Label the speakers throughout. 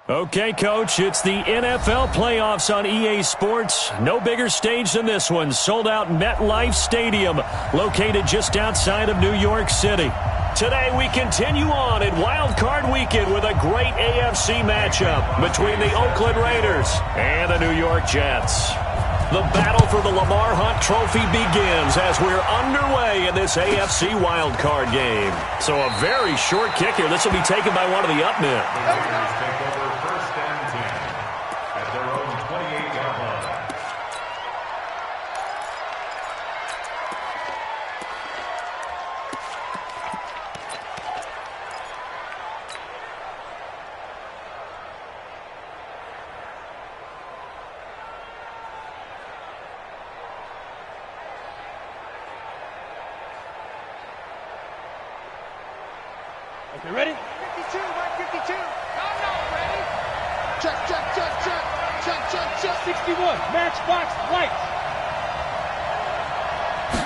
Speaker 1: Okay, Coach, it's the NFL playoffs on EA Sports. No bigger stage than this one. Sold out MetLife Stadium, located just outside of New York City. Today, we continue on in Wild Card Weekend with a great AFC matchup between the Oakland Raiders and the New York Jets. The battle for the Lamar Hunt Trophy begins as we're underway in this AFC Wild Card game. So a very short kick here. This will be taken by one of the up men.
Speaker 2: Okay, ready?
Speaker 3: 52, right 52. I'm not ready. Check, check, check, check. Check, check, check.
Speaker 2: 61, matchbox lights.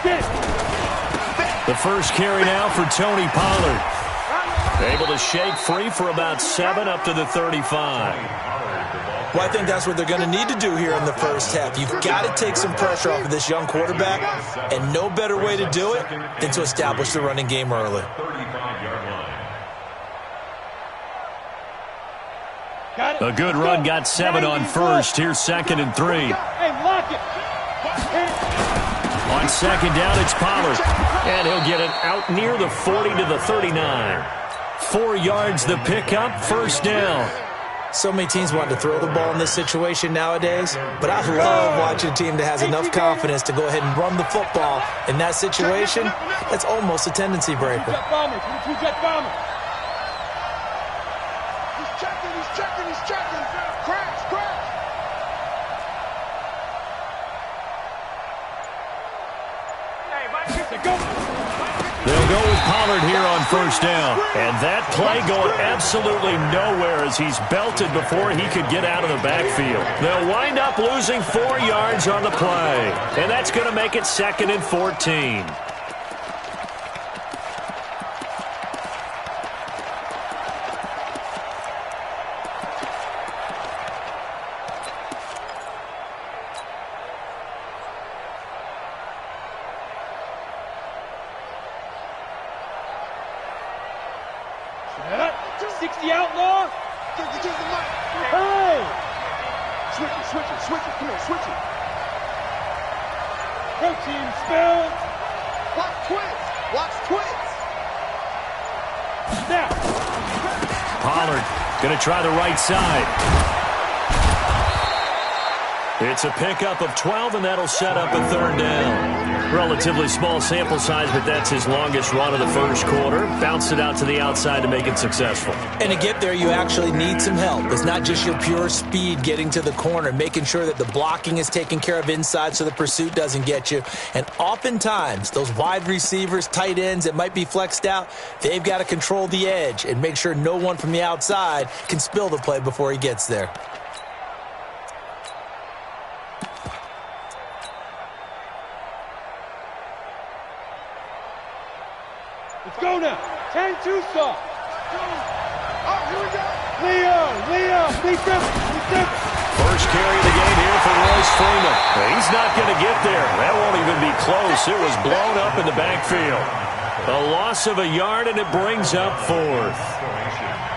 Speaker 2: Get it.
Speaker 1: The first carry now for Tony Pollard. Able to shake free for about 7 up to the 35.
Speaker 4: Well, I think that's what they're going to need to do here in the first half. You've got to take some pressure off of this young quarterback, and no better way to do it than to establish the running game early.
Speaker 1: A good run, got 7 on first. Here's 2nd and 3.
Speaker 2: Hey, lock it.
Speaker 1: On 2nd down, it's Pollard. And he'll get it out near the 40 to the 39. 4 yards the pickup, first down.
Speaker 4: So many teams want to throw the ball in this situation nowadays, but I love watching a team that has enough confidence to go ahead and run the football. In that situation, that's almost a tendency breaker.
Speaker 2: Jet bombers, two-jet bombers.
Speaker 3: He's checking. Crash, crash.
Speaker 1: They'll go with Pollard here on first down. And that play going absolutely nowhere as he's belted before he could get out of the backfield. They'll wind up losing 4 yards on the play. And that's going to make it 2nd and 14. Going to try the right side. It's a pickup of 12, and that'll set up a 3rd down. Relatively small sample size, but that's his longest run of the first quarter. Bounced it out to the outside to make it successful.
Speaker 4: And to get there, you actually need some help. It's not just your pure speed getting to the corner, making sure that the blocking is taken care of inside so the pursuit doesn't get you. And oftentimes, those wide receivers, tight ends that might be flexed out, they've got to control the edge and make sure no one from the outside can spill the play before he gets there.
Speaker 2: Let's go now. 10-2 stop.
Speaker 3: Oh, here we go.
Speaker 2: Leo, defense.
Speaker 1: First carry of the game here for Royce Freeman. He's not going to get there. That won't even be close. It was blown up in the backfield. A loss of a yard, and it brings up 4th.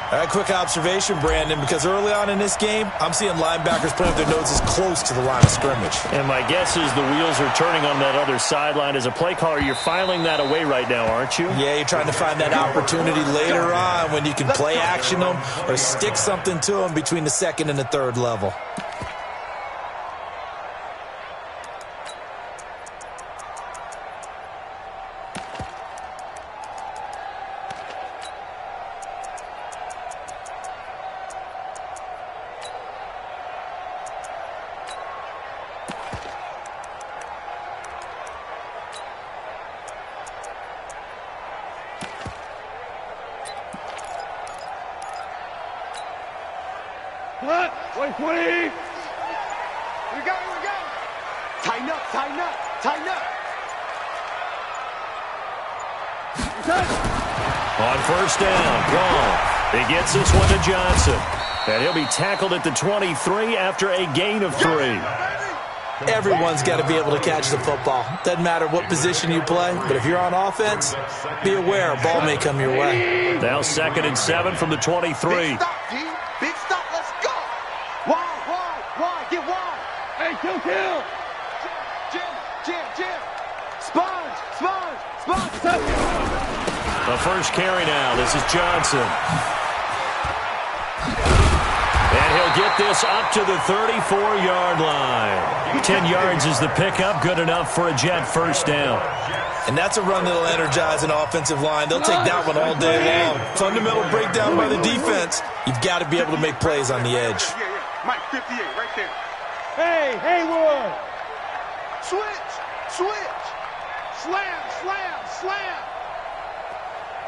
Speaker 4: All right, quick observation, Brandon, because early on in this game, I'm seeing linebackers putting their noses close to the line of scrimmage.
Speaker 1: And my guess is the wheels are turning on that other sideline. As a play caller, you're filing that away right now, aren't you?
Speaker 4: Yeah, you're trying to find that opportunity later on when you can play action them or stick something to them between the 2nd and the 3rd level.
Speaker 2: Wait.
Speaker 3: Here we go. Tighten up.
Speaker 1: On first down, gone. He gets this one to Johnson. And he'll be tackled at the 23 after a gain of 3.
Speaker 4: Everyone's got to be able to catch the football. Doesn't matter what position you play, but if you're on offense, be aware a ball may come your way.
Speaker 1: Now 2nd and 7 from the 23.
Speaker 3: Big stop, G. Big stop. Let's go. Wide. Get wide.
Speaker 2: Hey, kill.
Speaker 3: Jim. Sponge.
Speaker 1: The first carry now. This is Johnson. And he'll get this up to the 34-yard line. 10 yards is the pickup. Good enough for a Jet first down.
Speaker 4: And that's a run that'll energize an offensive line. They'll take that one all day long. Fundamental breakdown by the defense. You've got to be able to make plays on the edge.
Speaker 3: Yeah. Mike, 58, right there.
Speaker 2: Hey, Haywood.
Speaker 3: Switch. Slam.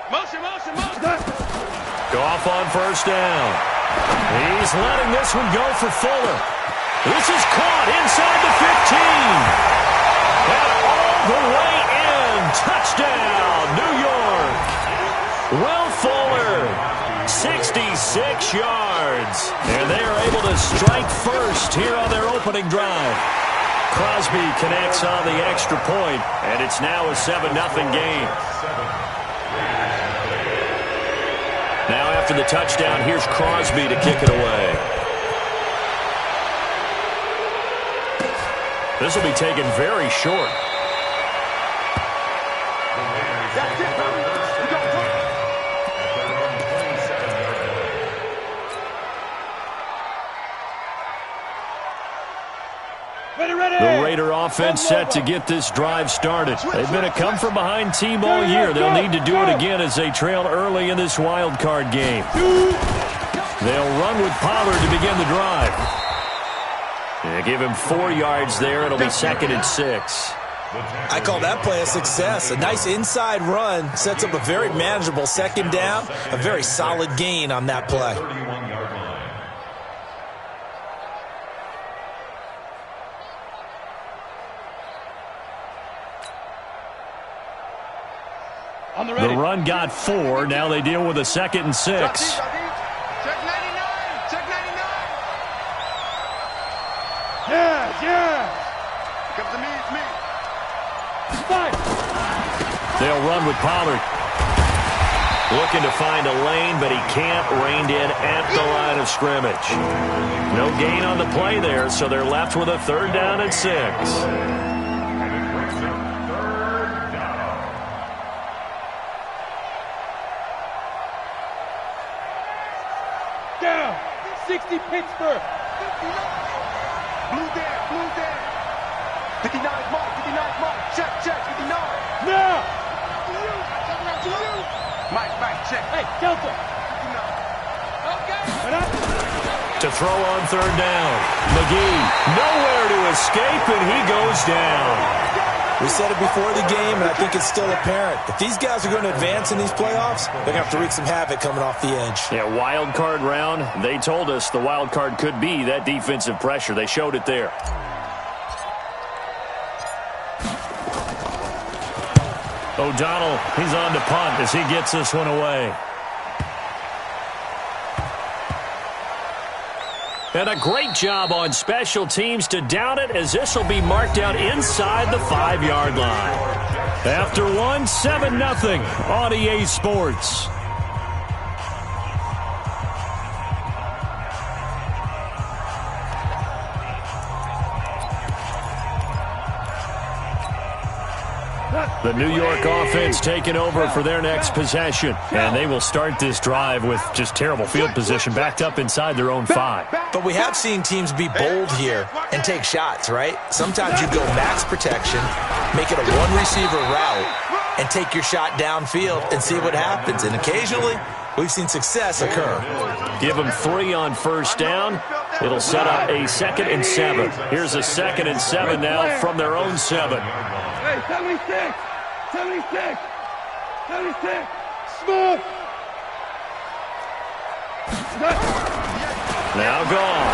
Speaker 3: Motion.
Speaker 1: Go off on first down. He's letting this one go for Fuller. This is caught inside the 15. And all the way in. Touchdown, New York. Will Fuller, 66 yards. And they are able to strike first here on their opening drive. Crosby connects on the extra point, and it's now a 7-0 game. Now after the touchdown, here's Crosby to kick it away. This will be taken very short.
Speaker 3: That's it, baby. You got to
Speaker 1: The Raider offense set to get this drive started. They've been a come-from-behind team all year. They'll need to do it again as they trail early in this wild card game. They'll run with Pollard to begin the drive. They give him 4 yards there. It'll be 2nd and 6.
Speaker 4: I call that play a success. A nice inside run sets up a very manageable second down. A very solid gain on that play.
Speaker 1: The run got 4. Now they deal with a 2nd and 6.
Speaker 3: Check 99.
Speaker 2: Yeah.
Speaker 3: Come to me, it's me.
Speaker 2: Fine.
Speaker 1: They'll run with Pollard. Looking to find a lane, but he can't. Reined in at the line of scrimmage. No gain on the play there, so they're left with a 3rd down and 6.
Speaker 2: Down. 60 Pittsburgh.
Speaker 3: Blue there. 59 Mike. Check, 59.
Speaker 2: Now.
Speaker 3: To you. Mike, check.
Speaker 2: Hey, Delta.
Speaker 3: 59. Okay.
Speaker 1: To throw on 3rd down. McGee nowhere to escape, and he goes down.
Speaker 4: We said it before the game, and I think it's still apparent. If these guys are going to advance in these playoffs, they're going to have to wreak some havoc coming off the edge.
Speaker 1: Yeah, wild card round. They told us the wild card could be that defensive pressure. They showed it there. O'Donnell, he's on to punt as he gets this one away. And a great job on special teams to down it, as this will be marked out inside the 5-yard line. After one, 7-0 on EA Sports. The New York offense taking over for their next possession. And they will start this drive with just terrible field position, backed up inside their own 5.
Speaker 4: But we have seen teams be bold here and take shots, right? Sometimes you go max protection, make it a one-receiver route, and take your shot downfield and see what happens. And occasionally, we've seen success occur.
Speaker 1: Give them 3 on first down. It'll set up a 2nd and 7. Here's a 2nd and 7 now from their own 7.
Speaker 2: Hey, 76. Smooth.
Speaker 1: Now gone.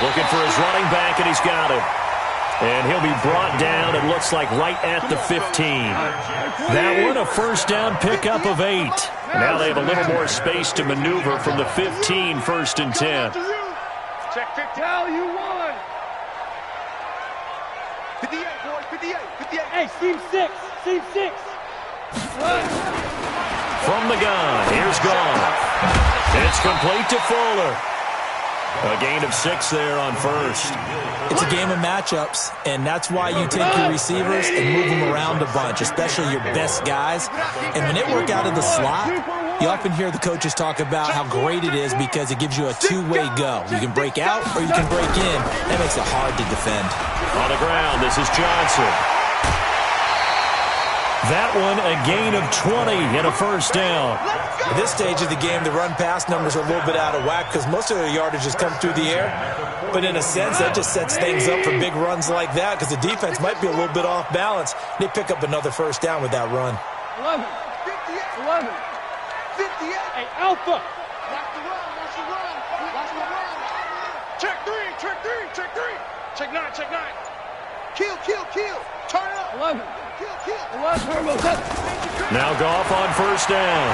Speaker 1: Looking for his running back, and he's got him. And he'll be brought down, it looks like, right at the 15. That one, a first down pickup of 8. Now they have a little more space to maneuver from the 15, 1st and 10.
Speaker 2: Check 50. Tell you won.
Speaker 3: 58, boys, 58, 58.
Speaker 2: Hey, seam 6. Seam 6.
Speaker 1: From the gun, here's Goff. It's complete to Fuller. A gain of 6 there on 1st.
Speaker 4: It's a game of matchups, and that's why you take your receivers and move them around a bunch, especially your best guys. And when they work out of the slot, you often hear the coaches talk about how great it is because it gives you a two-way go. You can break out or you can break in. That makes it hard to defend.
Speaker 1: On the ground, this is Johnson. That one, a gain of 20 and a 1st down.
Speaker 4: At this stage of the game, the run-pass numbers are a little bit out of whack because most of their yardage has come through the air. But in a sense, that just sets things up for big runs like that because the defense might be a little bit off balance. They pick up another 1st down with that run.
Speaker 2: 11.
Speaker 3: 58, 11. 58.
Speaker 2: Hey, Alpha.
Speaker 3: Watch the run, watch the run, watch the run. Check 3, check 3, check 3. Check 9, check 9. Kill, kill, kill. Turn it up.
Speaker 2: 11.
Speaker 3: Kill, kill.
Speaker 2: 11. Turbo 7.
Speaker 1: Now Goff on 1st down.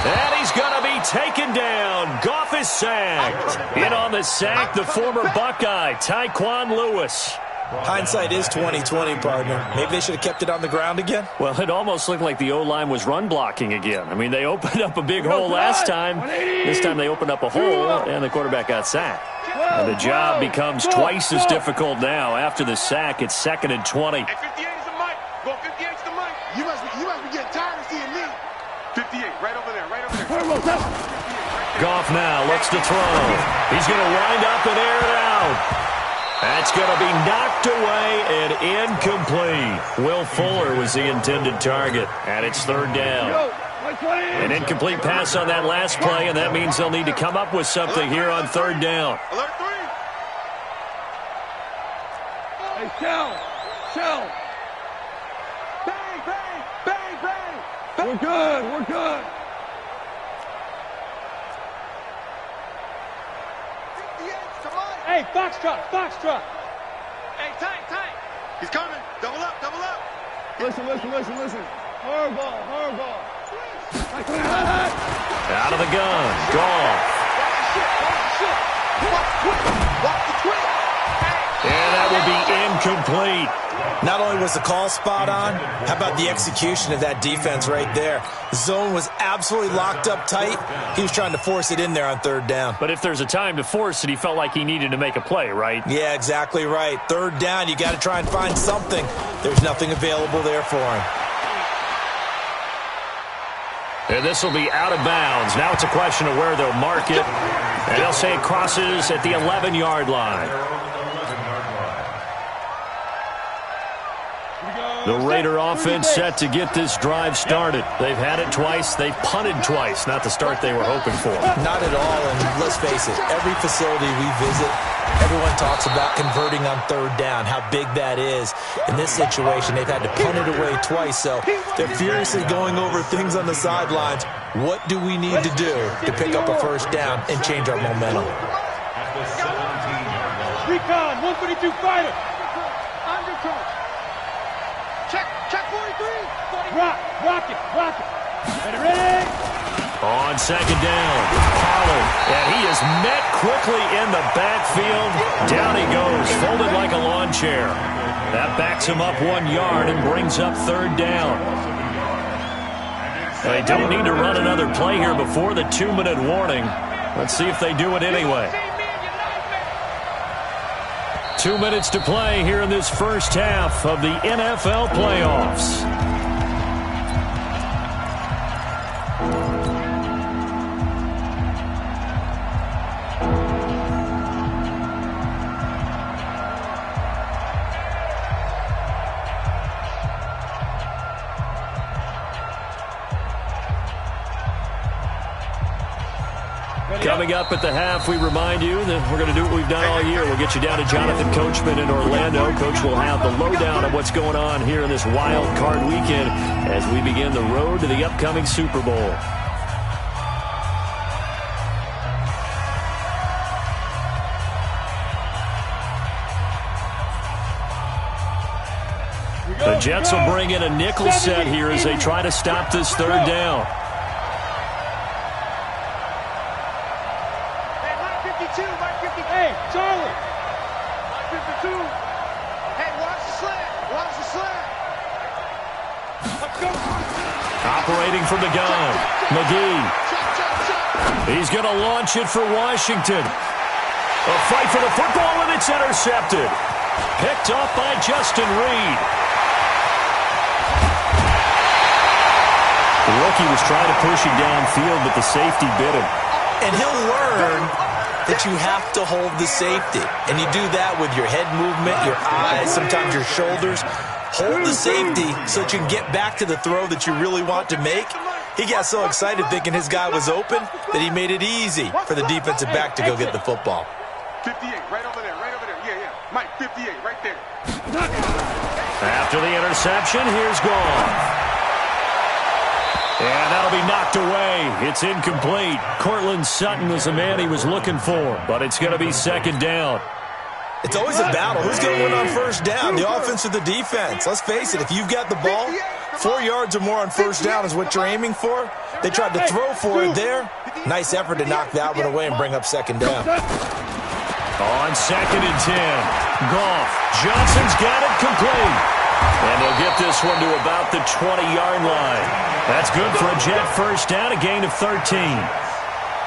Speaker 1: And he's going to be taken down. Goff is sacked. In on the sack, the former Buckeye, Tyquan Lewis.
Speaker 4: Hindsight is 20/20, partner. Maybe they should have kept it on the ground again.
Speaker 1: Well, it almost looked like the O-line was run blocking again. I mean, they opened up a big hole last time. This time they opened up a hole, and the quarterback got sacked. And the job becomes twice as difficult now. After the sack, it's 2nd and 20.
Speaker 3: Hey, 58 is the mic. Go 58 is the mic. You must be getting tired of seeing me. 58, right over there, right over there.
Speaker 2: Turbo 7.
Speaker 1: Goff now looks to throw. He's going to wind up and air it out. That's going to be knocked away and incomplete. Will Fuller was the intended target, and it's 3rd down. An incomplete pass on that last play, and that means they'll need to come up with something here on 3rd down.
Speaker 3: Alert 3.
Speaker 2: Hey, Shell.
Speaker 3: Bang, bang, bang, bang.
Speaker 2: We're good. We're good.
Speaker 3: 58's the mic.
Speaker 2: Hey, Foxtrot.
Speaker 3: Hey, tank. He's coming. Double up, double up.
Speaker 2: Listen. Hardball.
Speaker 1: Out of the gun. Goff.
Speaker 3: Watch the twist.
Speaker 1: And that will be incomplete.
Speaker 4: Not only was the call spot on, how about the execution of that defense right there? The zone was absolutely locked up tight. He was trying to force it in there on 3rd down.
Speaker 1: But if there's a time to force it, he felt like he needed to make a play, right?
Speaker 4: Yeah, exactly right. 3rd down, you got to try and find something. There's nothing available there for him.
Speaker 1: And this will be out of bounds. Now it's a question of where they'll mark it. And they'll say it crosses at the 11-yard line. The Raider offense set to get this drive started. They've had it twice. They've punted twice. Not the start they were hoping for.
Speaker 4: Not at all, and let's face it, every facility we visit, everyone talks about converting on 3rd down, how big that is. In this situation, they've had to punt it away twice, so they're furiously going over things on the sidelines. What do we need to do to pick up a 1st down and change our momentum?
Speaker 2: Recon, 132 fighter.
Speaker 3: Undercoach. Check 43.
Speaker 2: Rock it. Ready?
Speaker 1: On 2nd down, Pollard. And he is met quickly in the backfield. Down he goes, folded like a lawn chair. That backs him up 1 yard and brings up 3rd down. They don't need to run another play here before the 2-minute warning. Let's see if they do it anyway. 2 minutes to play here in this first half of the NFL playoffs. Coming up at the half, we remind you that we're going to do what we've done all year. We'll get you down to Jonathan Coachman in Orlando. Coach will have the lowdown of what's going on here in this wild card weekend as we begin the road to the upcoming Super Bowl.
Speaker 2: We go.
Speaker 1: The Jets will bring in a nickel set here as they try to stop this third down.
Speaker 2: Hey, Charlie.
Speaker 3: 52. Hey, watch the slant. Watch the slant.
Speaker 2: Let's go.
Speaker 1: Operating from the gun, McGee. He's going to launch it for Washington. A fight for the football, and it's intercepted. Picked off by Justin Reed. The rookie was trying to push him downfield, but the safety bit him.
Speaker 4: And he'll learn that you have to hold the safety. And you do that with your head movement, your eyes, sometimes your shoulders. Hold the safety so that you can get back to the throw that you really want to make. He got so excited thinking his guy was open that he made it easy for the defensive back to go get the football.
Speaker 3: 58, right over there, right over there. Yeah, yeah. Mike, 58, right there.
Speaker 1: After the interception, here's Goff. And that'll be knocked away. It's incomplete. Cortland Sutton was the man he was looking for, but it's going to be second down.
Speaker 4: It's always a battle. Who's going to win on first down, the offense or the defense? Let's face it, if you've got the ball, 4 yards or more on first down is what you're aiming for. They tried to throw for it there. Nice effort to knock that one away and bring up second down.
Speaker 1: On 2nd and 10, Goff. Johnson's got it complete. And they'll get this one to about the 20-yard line. That's good for a Jet first down, a gain of 13.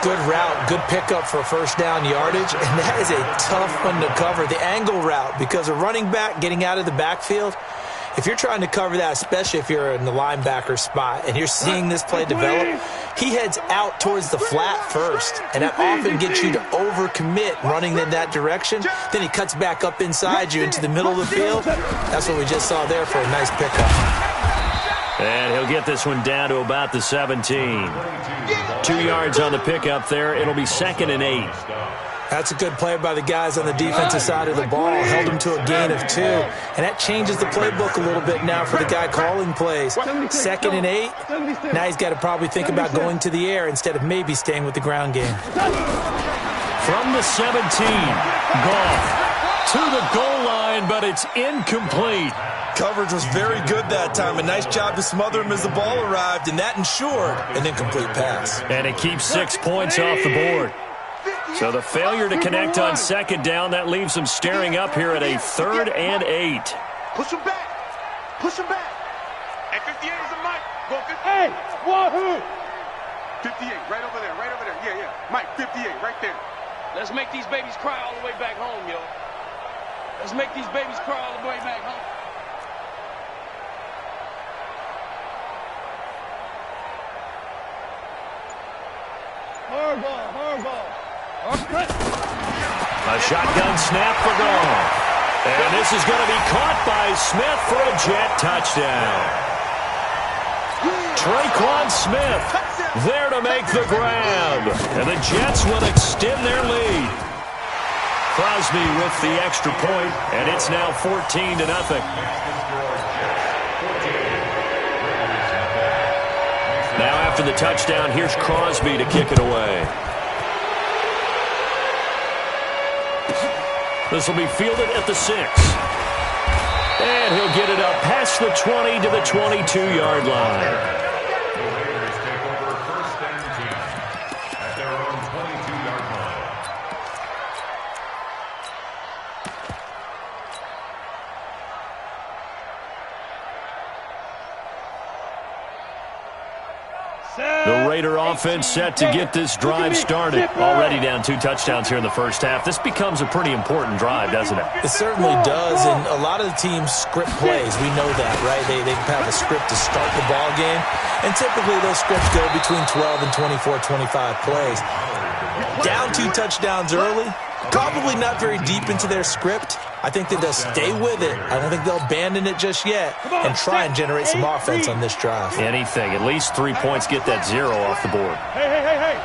Speaker 4: Good route, good pickup for first down yardage, and that is a tough one to cover. The angle route, because a running back getting out of the backfield, if you're trying to cover that, especially if you're in the linebacker spot and you're seeing this play develop, he heads out towards the flat first, and that often gets you to overcommit running in that direction. Then he cuts back up inside you into the middle of the field. That's what we just saw there for a nice pickup.
Speaker 1: And he'll get this one down to about the 17. 2 yards on the pickup there. It'll be 2nd and 8.
Speaker 4: That's a good play by the guys on the defensive side of the ball. Held him to a gain of 2. And that changes the playbook a little bit now for the guy calling plays. 2nd and 8. Now he's got to probably think about going to the air instead of maybe staying with the ground game.
Speaker 1: From the 17, Goff to the goal line, but it's incomplete.
Speaker 4: Coverage was very good that time. A nice job to smother him as the ball arrived, and that ensured an incomplete pass.
Speaker 1: And it keeps 6 points off the board. So the failure to connect on second down, that leaves them staring up here at a 3rd and 8.
Speaker 3: Push him back. Push him back. At 58 is a Mike. Go 58.
Speaker 2: Hey, wahoo!
Speaker 3: 58, right over there, right over there. Yeah, yeah. Mike, 58, right there.
Speaker 2: Let's make these babies cry all the way back home, yo. Let's make these babies cry all the way back home. Hard ball.
Speaker 1: A shotgun snap for Goff. And this is going to be caught by Smith for a Jet touchdown. Traquan Smith there to make the grab. And the Jets will extend their lead. Crosby with the extra point, and it's now 14-0. Now after the touchdown, here's Crosby to kick it away. This will be fielded at the 6. And he'll get it up past the 20 to the 22-yard line. The Raider offense set to get this drive started. Already down 2 touchdowns here in the first half. This becomes a pretty important drive, doesn't it?
Speaker 4: It certainly does, and a lot of the teams script plays. We know that, right? They have a script to start the ball game, and typically those scripts go between 12 and 24, 25 plays. Down 2 touchdowns early, probably not very deep into their script. I think that they'll stay with it. I don't think they'll abandon it just yet and try and generate some offense on this drive.
Speaker 1: Anything. At least 3 points, get that 0 off the board.
Speaker 2: Hey.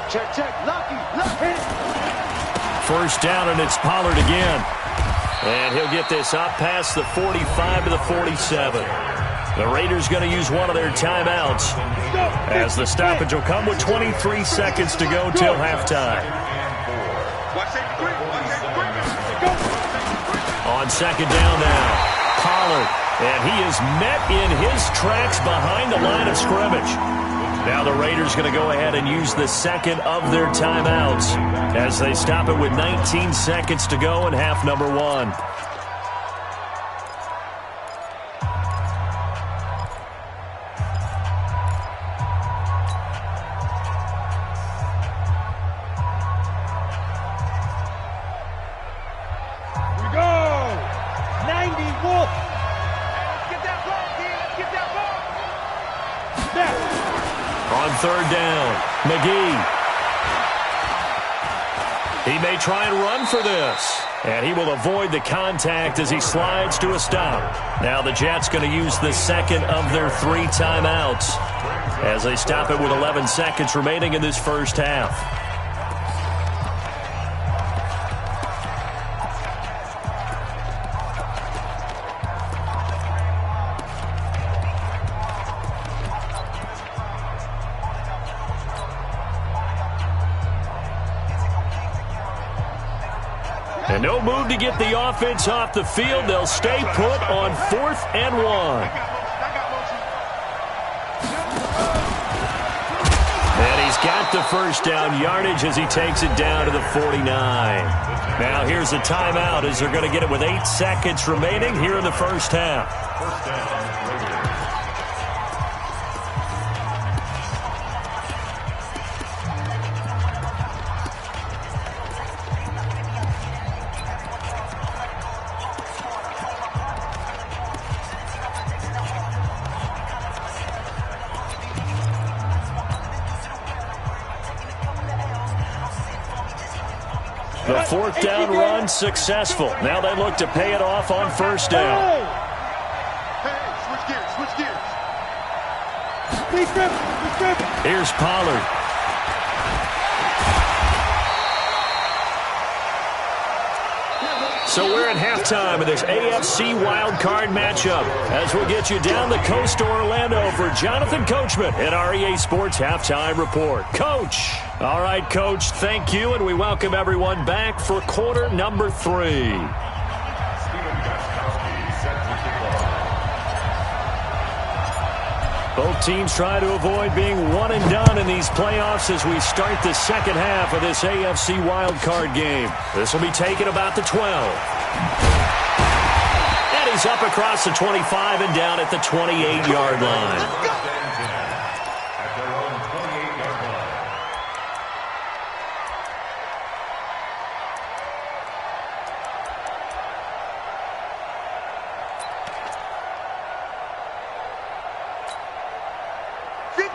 Speaker 3: Check. Lucky.
Speaker 1: First down, and it's Pollard again. And he'll get this up past the 45 to the 47. The Raiders going to use one of their timeouts as the stoppage will come with 23 seconds to go till halftime. On second down now. Pollard. And he is met in his tracks behind the line of scrimmage. Now the Raiders going to go ahead and use the second of their timeouts as they stop it with 19 seconds to go in half number one.
Speaker 3: Third down,
Speaker 1: McGee. He may try and run for this. And he will avoid the contact as he slides to a stop. Now the Jets going to use the second of their 3 timeouts as they stop it with 11 seconds remaining in this first half. And no move to get the offense off the field. They'll stay put on 4th and 1. And he's got the first down yardage as he takes it down to the 49. Now here's a timeout as they're going to get it with 8 seconds remaining here in the first half. The 4th down run successful. Now they look to pay it off on first down.
Speaker 3: Hey, switch gears.
Speaker 1: Here's Pollard. So we're at halftime of this AFC wildcard matchup as we'll get you down the coast to Orlando for Jonathan Coachman at our EA Sports Halftime Report. Coach. All right, Coach, thank you, and we welcome everyone back for quarter number 3. Both teams try to avoid being one and done in these playoffs as we start the second half of this AFC wildcard game. This will be taken about the 12. And he's up across the 25 and down at the 28-yard line.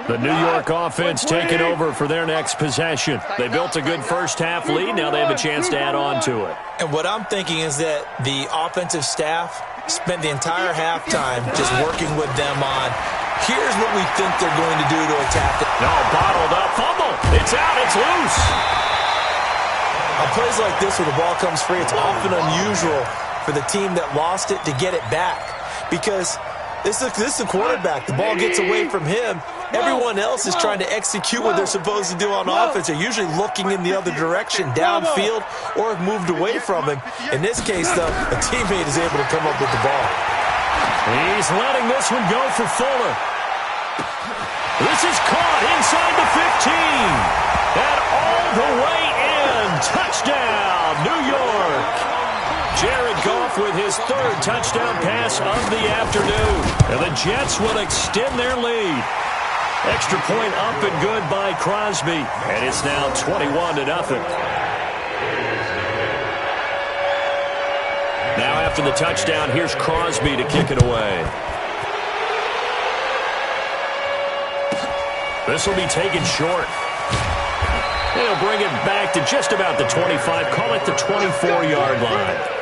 Speaker 1: The New York offense taking over for their next possession. They built a good first-half lead. Now they have a chance to add on to it.
Speaker 4: And what I'm thinking is that the offensive staff spent the entire halftime just working with them on, here's what we think they're going to do to attack it.
Speaker 1: No, bottled up. Fumble. It's out. It's loose.
Speaker 4: On plays like this where the ball comes free, it's often unusual for the team that lost it to get it back because this is the quarterback. The ball gets away from him. Everyone else is trying to execute what they're supposed to do on offense. They're usually looking in the other direction, downfield, or have moved away from him. In this case, though, a teammate is able to come up with the ball.
Speaker 1: He's letting this one go for Fuller. This is caught inside the 15. And all the way in. Touchdown, New York. Jared Goff with his 3rd touchdown pass of the afternoon. And the Jets will extend their lead. Extra point up and good by Crosby. And it's now 21-0. Now after the touchdown, here's Crosby to kick it away. This will be taken short. They'll bring it back to just about the 25. Call it the 24-yard line.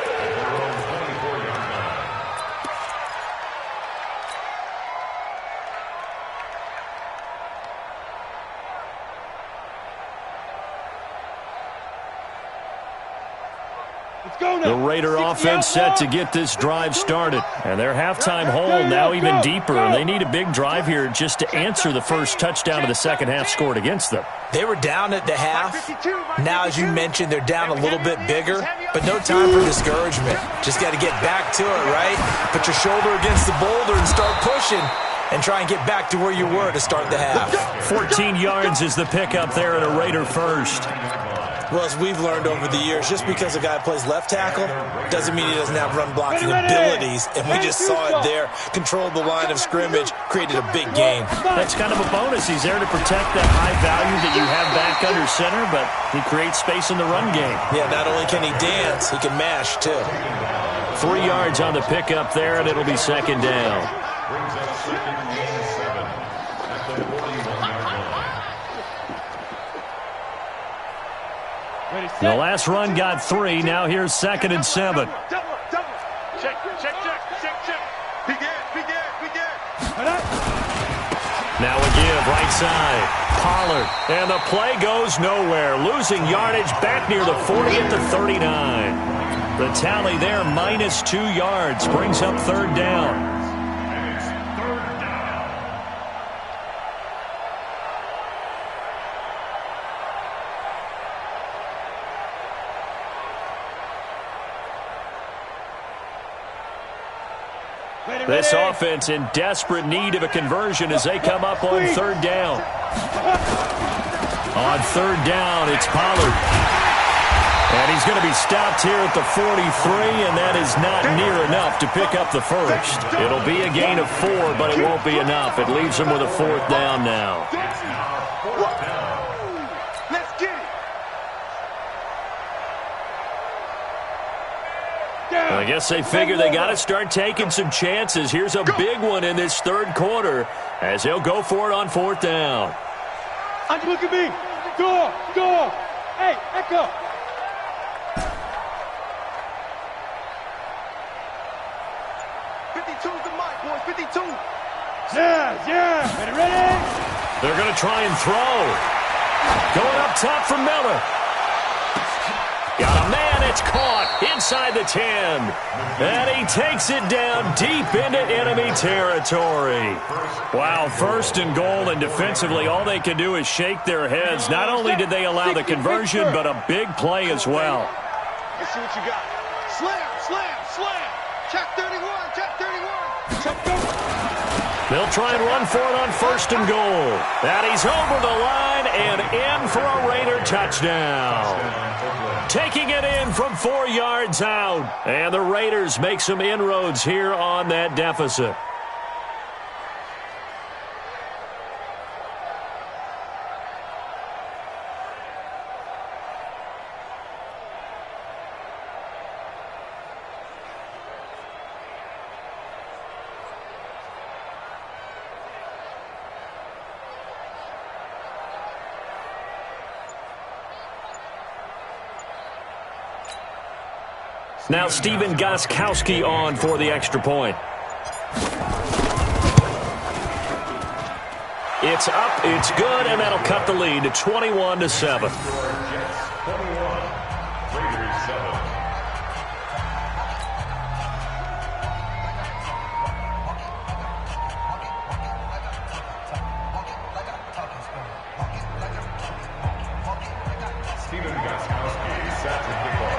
Speaker 1: The Raider offense set to get this drive started. And their halftime hole now even deeper. And they need a big drive here just to answer the first touchdown of the second half scored against them.
Speaker 4: They were down at the half. Now, as you mentioned, they're down a little bit bigger, but no time for discouragement. Just got to get back to it, right? Put your shoulder against the boulder and start pushing and try and get back to where you were to start the half.
Speaker 1: 14 yards is the pickup there and a Raider first.
Speaker 4: Well, as we've learned over the years, just because a guy plays left tackle doesn't mean he doesn't have run blocking abilities, and we just saw it there. Controlled the line of scrimmage, created a big gain.
Speaker 1: That's kind of a bonus. He's there to protect that high value that you have back under center, but he creates space in the run game.
Speaker 4: Yeah, not only can he dance, he can mash, too.
Speaker 1: 3 yards on the pickup there, and it'll be second down. The last run got 3. Now here's 2nd and 7.
Speaker 3: Check. Begin.
Speaker 1: Now a give, right side. Pollard. And the play goes nowhere. Losing yardage back near the 40 at the 39. The tally there, minus 2 yards. Brings up 3rd down. This offense in desperate need of a conversion as they come up on 3rd down. On 3rd down, it's Pollard. And he's going to be stopped here at the 43, and that is not near enough to pick up the first. It'll be a gain of 4, but it won't be enough. It leaves him with a 4th down now.
Speaker 3: Let's get it.
Speaker 1: I guess they figure they got to start taking some chances. Here's a big one in this 3rd quarter as they'll go for it on 4th down.
Speaker 3: Look at me. Go. Hey, echo. The mic, boys. 52. Yeah. Ready?
Speaker 1: They're going to try and throw. Going up top for Miller. Got a man, it's caught inside the 10. And he takes it down deep into enemy territory. Wow, 1st and goal, and defensively all they can do is shake their heads. Not only did they allow the conversion, but a big play as well.
Speaker 3: Let's see what you got. Slam. Check 31.
Speaker 1: They'll try and run for it on 1st and goal. And he's over the line and in for a Raider touchdown. Taking it in from 4 yards out. And the Raiders make some inroads here on that deficit. Now Steven Gostkowski on for the extra point. It's up, it's good, and that'll cut the lead to 21-7.
Speaker 5: Steven Gostkowski set to kick off.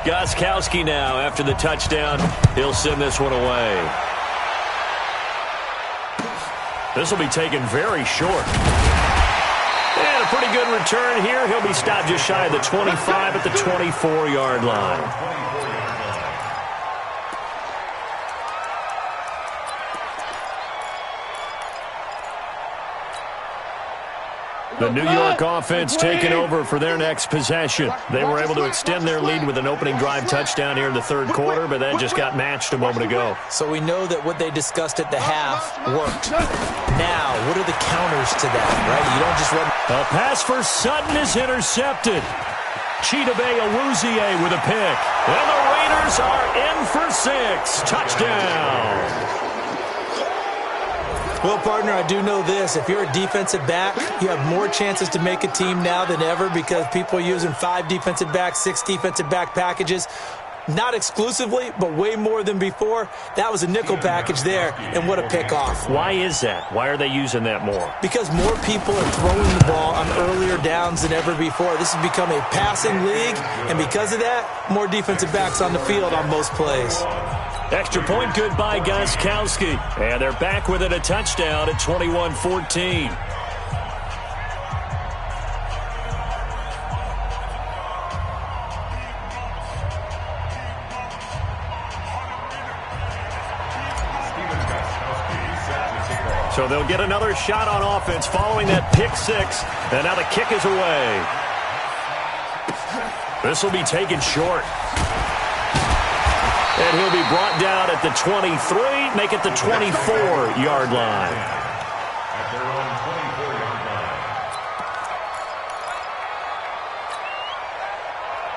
Speaker 1: Gostkowski now, after the touchdown, he'll send this one away. This will be taken very short. And a pretty good return here. He'll be stopped just shy of the 25 at the 24-yard line. The New York offense taking over for their next possession. They were able to extend their lead with an opening drive touchdown here in the 3rd quarter, but that just got matched a moment ago.
Speaker 4: So we know that what they discussed at the half worked. Now, what are the counters to that, right? You don't just run.
Speaker 1: A pass for Sutton is intercepted. Chidobe Awuzie with a pick. And the Raiders are in for 6. Touchdown.
Speaker 4: Well, partner, I do know this. If you're a defensive back, you have more chances to make a team now than ever because people are using 5 defensive backs, 6 defensive back packages. Not exclusively, but way more than before. That was a nickel package there, and what a pickoff.
Speaker 1: Why is that? Why are they using that more?
Speaker 4: Because more people are throwing the ball on earlier downs than ever before. This has become a passing league, and because of that, more defensive backs on the field on most plays.
Speaker 1: Extra point good by Gostkowski. And they're back within a touchdown at 21-14. So they'll get another shot on offense following that pick six. And now the kick is away. This will be taken short. And he'll be brought down at the 23, make it the 24-yard line.
Speaker 5: At their own 24-yard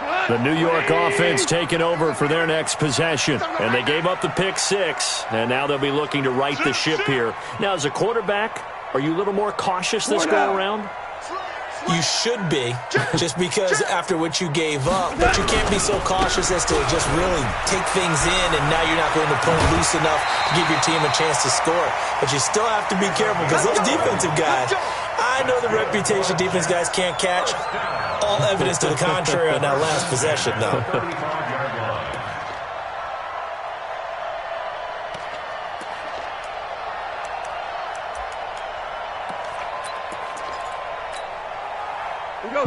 Speaker 5: line.
Speaker 1: The New York offense taking over for their next possession. And they gave up the pick six, and now they'll be looking to right the ship here. Now, as a quarterback, are you a little more cautious this go-around?
Speaker 4: You should be, just because after what you gave up, but you can't be so cautious as to just really take things in, and now you're not going to pull loose enough to give your team a chance to score. But you still have to be careful, because those defensive guys, I know the reputation defense guys can't catch. All evidence to the contrary on that last possession, though.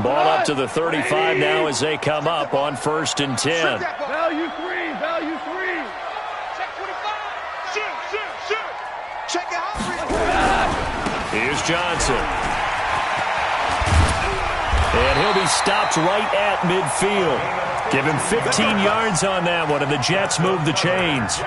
Speaker 1: Ball up to the 35 now as they come up on 1st and 10.
Speaker 3: Value three, value three. Check 25. Shoot. Check it out.
Speaker 1: Here's Johnson. And he'll be stopped right at midfield. Give him 15 yards on that one, and the Jets move the chains.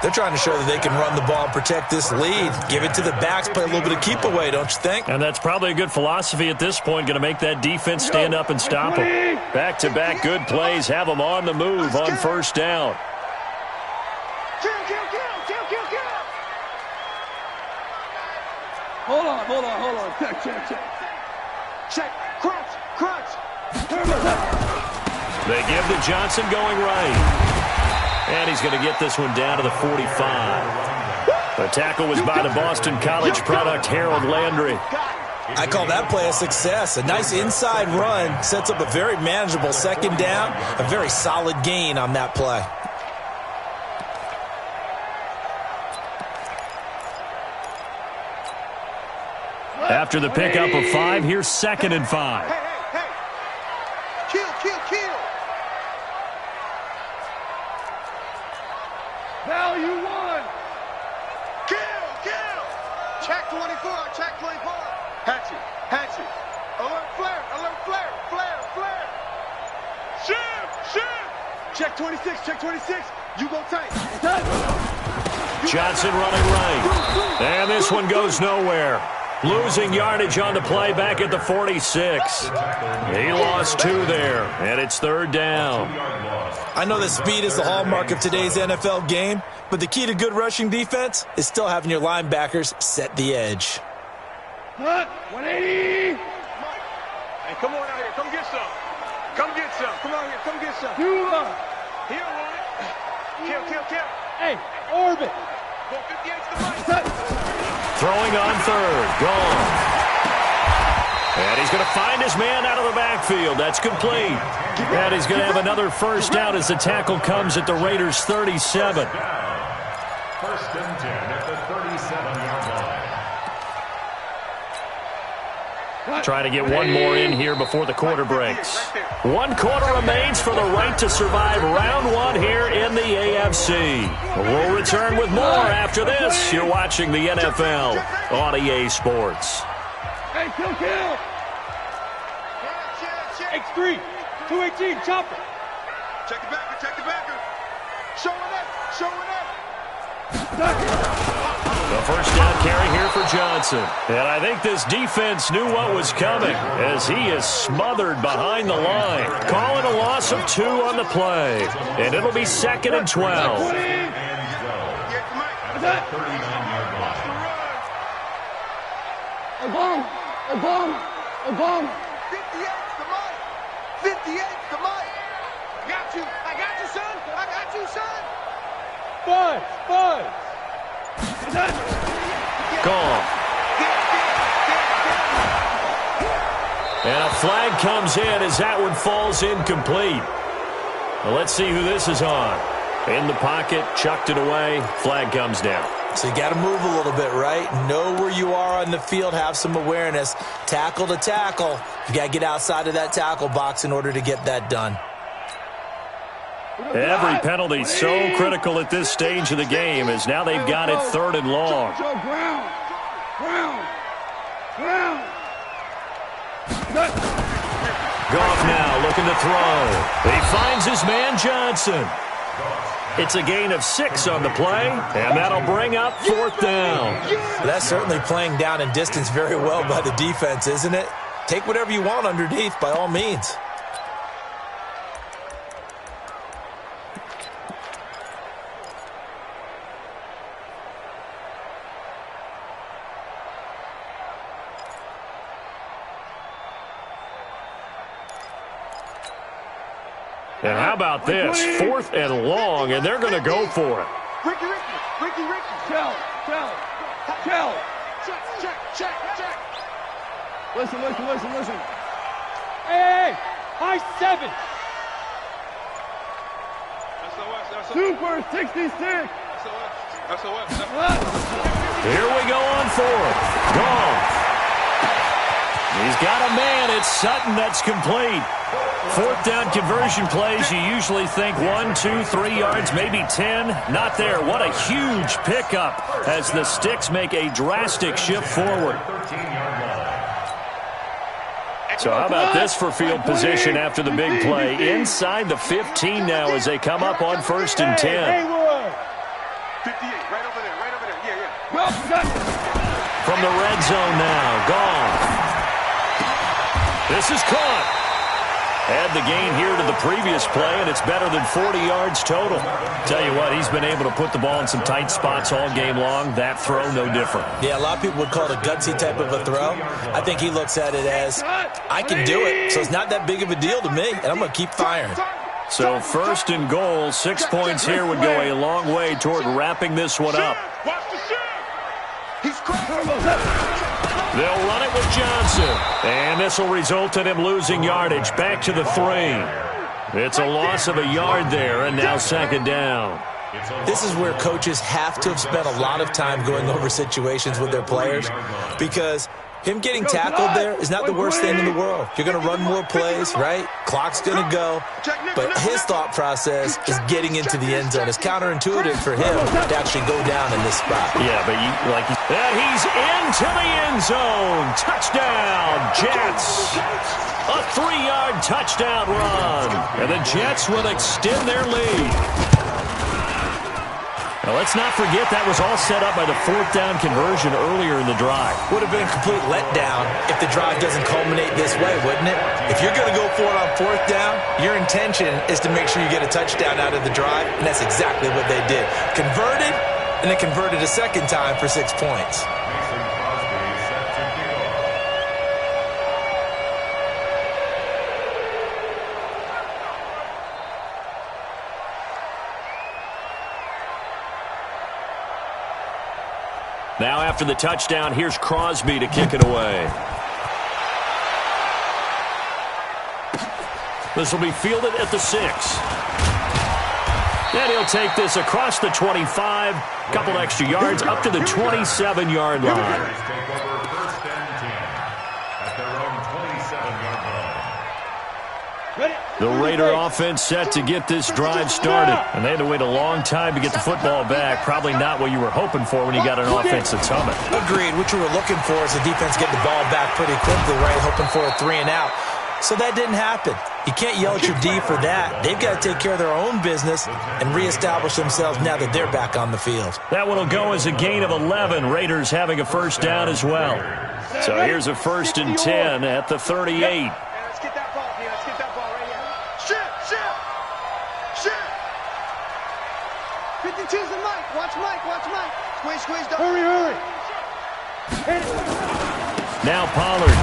Speaker 4: They're trying to show that they can run the ball and protect this lead. Give it to the backs, play a little bit of keep away, don't you think?
Speaker 1: And that's probably a good philosophy at this point, going to make that defense stand up and stop them. Back-to-back good plays, have them on the move on 1st down.
Speaker 3: Kill. Hold on. Check. Crunch.
Speaker 1: They give to Johnson going right. And he's going to get this one down to the 45. The tackle was by the Boston College product, Harold Landry.
Speaker 4: I call that play a success. A nice inside run sets up a very manageable 2nd down. A very solid gain on that play.
Speaker 1: After the pickup of 5, here's 2nd and 5.
Speaker 3: Hey. Kill. Value one. Kill. Check 24. Hatchet. Alert flare. Shoot. Check 26. You go tight.
Speaker 1: Johnson running right. And this one goes nowhere. Losing yardage on the play back at the 46. He lost 2 there, and it's 3rd down.
Speaker 4: I know that speed is the hallmark of today's NFL game, but the key to good rushing defense is still having your linebackers set the edge.
Speaker 3: 180.
Speaker 2: Hey, come on out here. Come get some. Come on here. Come get some. Here, one. Kill.
Speaker 3: Hey, orbit.
Speaker 2: Go 58 to the right.
Speaker 1: Throwing on 3rd. Gone. And he's going to find his man out of the backfield. That's complete. And he's going to have another 1st down as the tackle comes at the Raiders' 37.
Speaker 5: 1st and 10 at the 37-yard line.
Speaker 1: Trying to get one more in here before the quarter breaks. 1 quarter remains for the right to survive round 1 here in the AFC. We'll return with more after this. You're watching the NFL on EA Sports.
Speaker 3: Hey, kill. X3, 218, chopper.
Speaker 2: Check the backer. Showing up.
Speaker 1: The 1st down carry here for Johnson. And I think this defense knew what was coming as he is smothered behind the line. Calling a loss of 2 on the play. And it'll be 2nd and 12.
Speaker 3: A bomb. 58's the mic. I got you, son. you, son.
Speaker 2: Five.
Speaker 1: Gone. And a flag comes in as that one falls incomplete. Well, let's see who this is on. In the pocket, chucked it away, flag comes down.
Speaker 4: So you got to move a little bit, right? Know where you are on the field, have some awareness. Tackle to tackle. You got to get outside of that tackle box in order to get that done.
Speaker 1: Every penalty so critical at this stage of the game as now they've got it 3rd and long. Goff now looking to throw. He finds his man Johnson. It's a gain of 6 on the play, and that'll bring up 4th down.
Speaker 4: That's certainly playing down and distance very well by the defense, isn't it? Take whatever you want underneath by all means.
Speaker 1: And how about this? 4th and long, and they're going to go for it.
Speaker 3: Ricky.
Speaker 2: Tell.
Speaker 3: Check.
Speaker 2: Listen. Hey, high 7.
Speaker 3: SOS.
Speaker 2: Super 66.
Speaker 3: SOS.
Speaker 1: Here we go on 4th. Gone. He's got a man. It's Sutton that's complete. 4th down conversion plays, you usually think 1, 2, 3 yards, maybe 10. Not there. What a huge pickup as the Sticks make a drastic shift forward. So how about this for field position after the big play? Inside the 15 now as they come up on 1st and 10.
Speaker 3: 58, right over there. Yeah.
Speaker 1: From the red zone now, gone. This is caught. Add the gain here to the previous play, and it's better than 40 yards total. Tell you what, he's been able to put the ball in some tight spots all game long. That throw, no different.
Speaker 4: Yeah, a lot of people would call it a gutsy type of a throw. I think he looks at it as, I can do it, so it's not that big of a deal to me, and I'm going to keep firing.
Speaker 1: So 1st and goal, 6 points here would go a long way toward wrapping this one up.
Speaker 3: Watch the shot. He's crazy.
Speaker 1: They'll run it with Johnson. And this will result in him losing yardage. Back to the 3. It's a loss of a yard there, and now 2nd down.
Speaker 4: This is where coaches have to have spent a lot of time going over situations with their players, because him getting tackled there is not the worst thing in the world. You're going to run more plays, right? Clock's going to go. But his thought process is getting into the end zone. It's counterintuitive for him to actually go down in this spot.
Speaker 1: Yeah, but he's into the end zone. Touchdown, Jets. A 3-yard touchdown run. And the Jets will extend their lead. Now, let's not forget that was all set up by the 4th down conversion earlier in the drive.
Speaker 4: Would have been a complete letdown if the drive doesn't culminate this way, wouldn't it? If you're going to go for it on 4th down, your intention is to make sure you get a touchdown out of the drive, and that's exactly what they did. Converted, and then converted a 2nd time for 6 points.
Speaker 1: Now after the touchdown, here's Crosby to kick it away. This will be fielded at the 6. And he'll take this across the 25, couple extra yards, up to the 27-yard line. The Raider offense set to get this drive started. And they had to wait a long time to get the football back. Probably not what you were hoping for when you got an offense that's humming.
Speaker 4: Agreed. What you were looking for is the defense getting the ball back pretty quickly, right? Hoping for a 3 and out. So that didn't happen. You can't yell at your D for that. They've got to take care of their own business and reestablish themselves now that they're back on the field.
Speaker 1: That one will go as a gain of 11. Raiders having a 1st down as well. So here's a 1st and 10 at the 38.
Speaker 3: Let's get that ball, Let's get that ball right here. Shit. 52's the Mike. Watch Mike. Squeeze.
Speaker 2: Hurry.
Speaker 1: Now Pollard.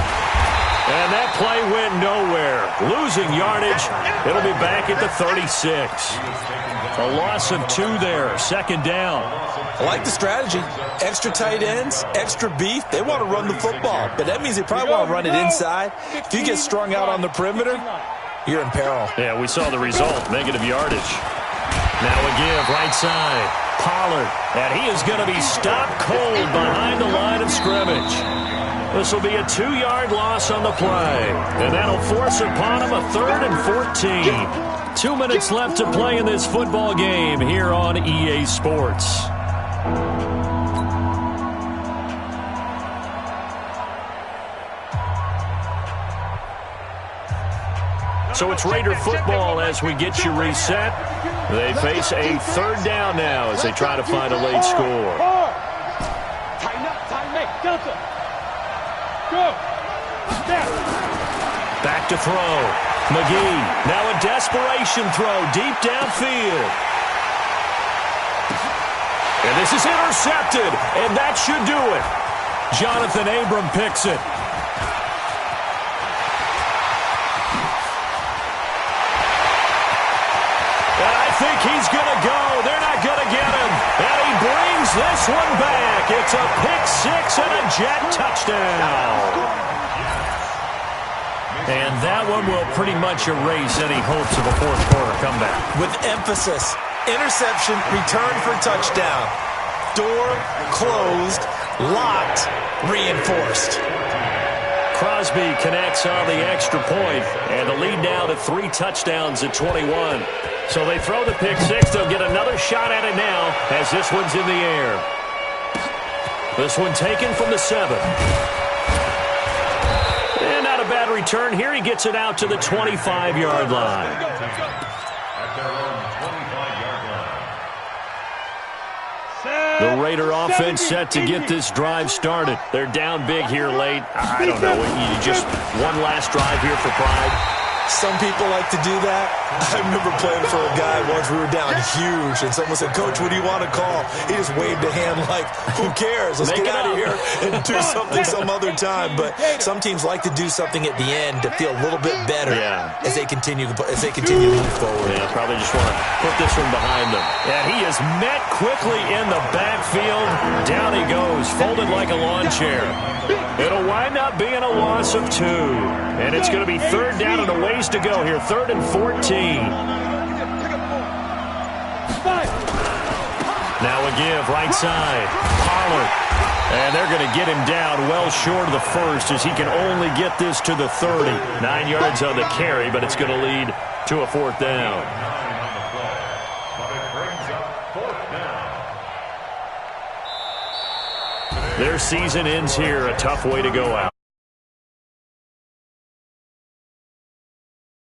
Speaker 1: And that play went nowhere. Losing yardage. It'll be back at the 36. A loss of 2 there. Second down.
Speaker 4: I like the strategy. Extra tight ends, extra beef. They want to run the football, but that means they probably want to run it inside. If you get strung out on the perimeter, you're in peril.
Speaker 1: Yeah, we saw the result. Negative yardage. Now a give right side. Pollard. And he is going to be stopped cold behind the line of scrimmage. This will be a 2-yard loss on the play. And that'll force upon him a 3rd and 14. 2 minutes left to play in this football game here on EA Sports. So it's Raider football as we get you reset. They face a 3rd down now as they try to find a late score. Back to throw. McGee. Now a desperation throw deep downfield. And this is intercepted. And that should do it. Jonathan Abram picks it. And I think he's going to go. They're not going to get him. And he brings this one back. It's a pick 6 and a jet touchdown. And that one will pretty much erase any hopes of a fourth-quarter comeback.
Speaker 4: With emphasis, interception, return for touchdown. Door closed, locked, reinforced.
Speaker 1: Crosby connects on the extra point, and the lead now to 3 touchdowns at 21. So they throw the pick 6. They'll get another shot at it now as this one's in the air. This one taken from the 7. And not a bad return here. He gets it out to the 25-yard line. The Raider offense set to get this drive started. They're down big here late. I don't know. You just one last drive here for pride.
Speaker 4: Some people like to do that. I remember playing for a guy once. We were down huge, and someone said, "Coach, what do you want to call?" He just waved a hand like, "Who cares? Let's get out of here and do something some other time." But some teams like to do something at the end to feel a little bit better as they continue to move forward.
Speaker 1: Yeah, probably just want to put this one behind them. And he is met quickly in the backfield. Down he goes, folded like a lawn chair. It'll wind up being a loss of 2. And it's going to be 3rd down and a ways to go here. 3rd and 14. Now a give right side. Pollard. And they're going to get him down well short of the first as he can only get this to the 30. 9 yards on the carry, but it's going to lead to a 4th down. Their season ends here. A tough way to go out.